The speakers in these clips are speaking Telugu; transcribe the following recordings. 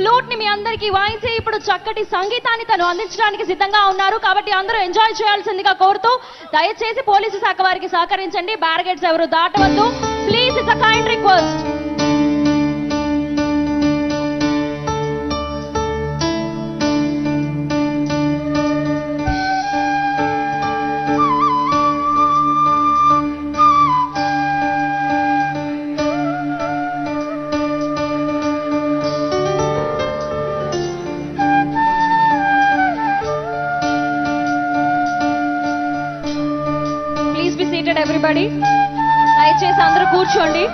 ఫ్లూట్ ని మీ అందరికి వాయించి ఇప్పుడు చక్కటి సంగీతాన్ని తను అందించడానికి సిద్ధంగా ఉన్నారు. కాబట్టి అందరూ ఎంజాయ్ చేయాల్సిందిగా కోరుతూ దయచేసి పోలీసు శాఖ వారికి సహకరించండి. బ్యారికేడ్స్ ఎవరు దాటవద్దు. Please, it's a kind request. Everybody దయచేసి అందరూ కూర్చోండి.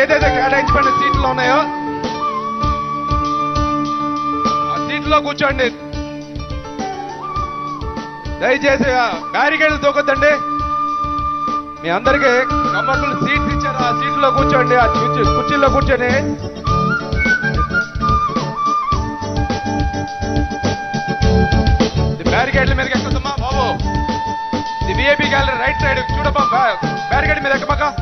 ఏదైతే కేటాయించబడిన సీట్లు ఉన్నాయో ఆ సీట్లో కూర్చోండి. దయచేసి బ్యారికేడ్లు తోకొద్దండి. మీ అందరికి కమ్మకులు సీట్స్ ఇచ్చారు, ఆ సీట్లో కూర్చోండి. ఆ కుర్చీల్లో కూర్చొని బ్యారికేడ్ల మీదకి ఎక్కుతామా బాబు. ఇది విఐపి గ్యాలరీ రైట్ సైడ్ చూడమ్మా. బ్యారికేడ్ మీద ఎక్కమాక.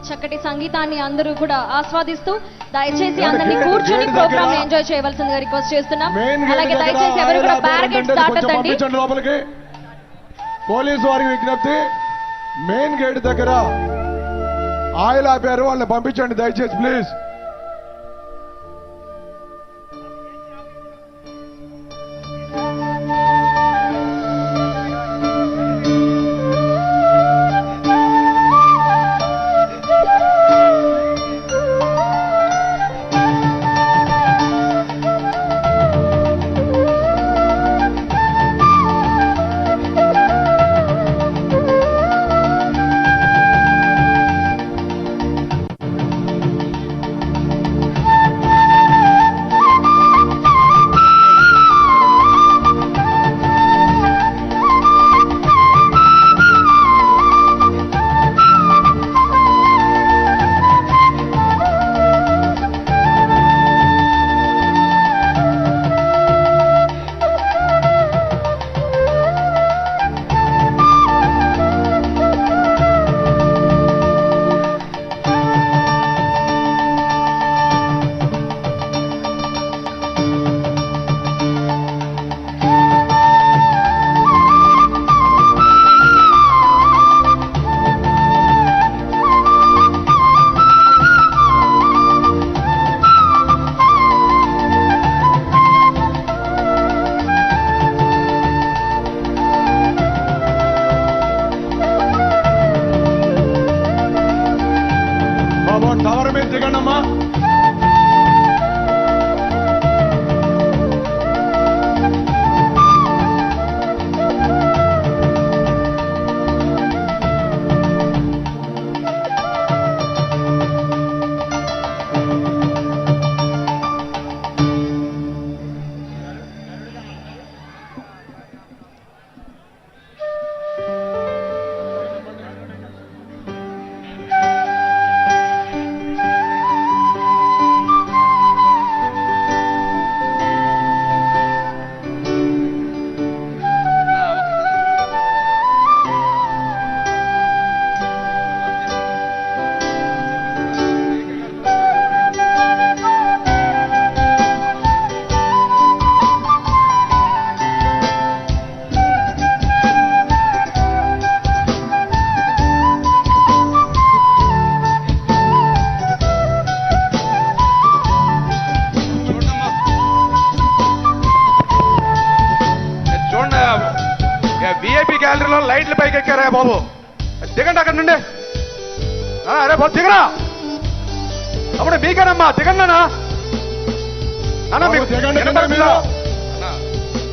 చక్కటి సంగీతాన్ని అందరూ కూడా ఆస్వాదిస్తూ దయచేసి అందరినీ కూర్చొని ప్రోగ్రామ్ ఎంజాయ్ చేయవలసిందిగా రిక్వెస్ట్ చేస్తున్నాం. అలాగే దయచేసి ఎవరు కూడా బ్యారికేడ్స్ దాటొద్దండి. లోపలికి పోలీసు వారికి విజ్ఞప్తి, మెయిన్ గేట్ దగ్గర ఆయిల్ ఆపారు, వాళ్ళని పంపించండి దయచేసి ప్లీజ్. వాళ్ళు లైట్లు పైకి ఎక్కారా బాబు, దిగండి అక్కడ నుండి. అరే బాబు దిగరా, అప్పుడు మీకేనమ్మా, దిగండి అన్నా. దిగండి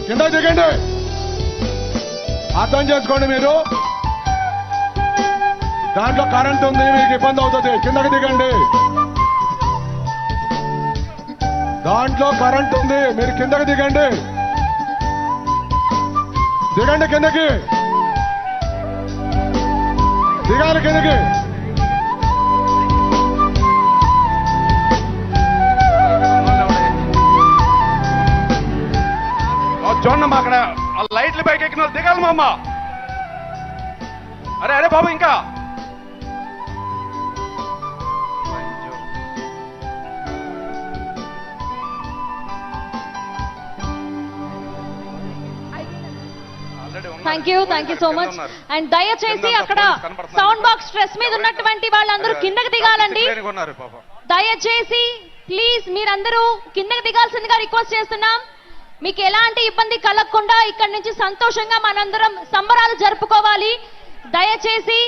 కింద దిగండి, అర్థం చేసుకోండి. మీరు దాంట్లో కరెంట్ ఉంది, మీకు ఇబ్బంది అవుతుంది. కిందకి దిగండి, దాంట్లో కరెంట్ ఉంది, మీరు కిందకి దిగండి. దిగండి కిందకి, దిగాలి కిందకి. చూడండి అమ్మా, అక్కడ ఆ లైట్లు పైకి ఎక్కిన వాళ్ళు దిగాలి మా అమ్మ. అరే అరే బాబు ఇంకా thank you so much. And దయచేసి అక్కడ సౌండ్ బాక్స్ స్ట్రెస్ మీద ఉన్నటువంటి వాళ్ళందరూ కిందకి దిగాలండి. దయచేసి ప్లీజ్ మీరందరూ కిందకి దిగాల్సిందిగా రిక్వెస్ట్ చేస్తున్నాం. మీకు ఎలాంటి ఇబ్బంది కలగకుండా ఇక్కడి నుంచి సంతోషంగా మనందరం సంబరాలు జరుపుకోవాలి. దయచేసి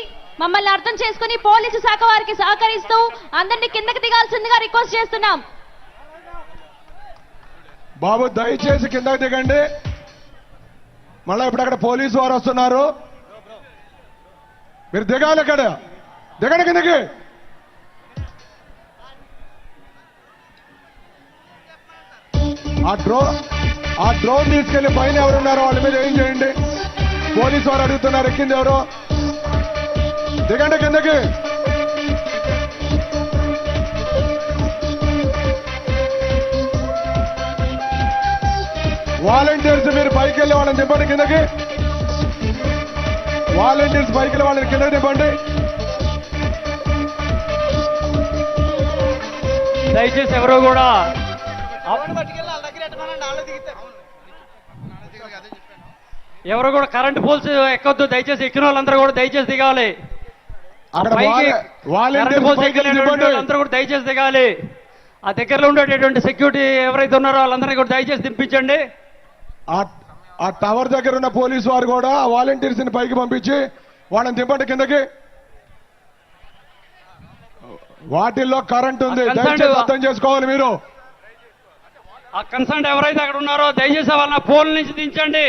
మమ్మల్ని అర్థం చేసుకుని పోలీసు శాఖ వారికి సహకరిస్తూ అందరినీ కిందకి దిగాల్సిందిగా రిక్వెస్ట్ చేస్తున్నాం. బాబు దయచేసి కిందకి దిగండి. మళ్ళీ ఇప్పుడు అక్కడ పోలీసు వారు వస్తున్నారు, మీరు దిగాలి. అక్కడ దిగండి కిందకి. ఆ డ్రోన్ తీసుకెళ్లి పైన ఎవరున్నారో వాళ్ళ మీద ఏం చేయండి. పోలీసు వారు అడుగుతున్నారు, ఎక్కింది ఎవరు? దిగండి కిందకి. వాలంటీర్స్ మీరు పైకి వెళ్ళి వాళ్ళని దింపండి కిందకి. వాలంటీర్స్ పైకి వెళ్ళి వాళ్ళని కిందకి దింపండి. దయచేసి ఎవరో కూడా కరెంట్ పోల్స్ ఎక్కొద్దు. దయచేసి ఎక్కిన వాళ్ళందరూ కూడా దయచేసి దిగాలి. కరెంట్ పోల్స్ ఎక్కిన వాళ్ళందరూ కూడా దయచేసి దిగాలి. ఆ దగ్గరలో ఉండేటటువంటి సెక్యూరిటీ ఎవరైతే ఉన్నారో వాళ్ళందరినీ కూడా దయచేసి దింపించండి. ఆ టవర్ దగ్గర ఉన్న పోలీసు వారు కూడా ఆ వాలంటీర్స్ ని పైకి పంపించి వాళ్ళని దింపండి కిందకి. వాటిల్లో కరెంట్ ఉంది, దయచేసి అర్థం చేసుకోవాలి. మీరు ఆ కన్సర్న్ ఎవరైతే అక్కడ ఉన్నారో దయచేసి వాళ్ళని పోల్ నుంచి దించండి.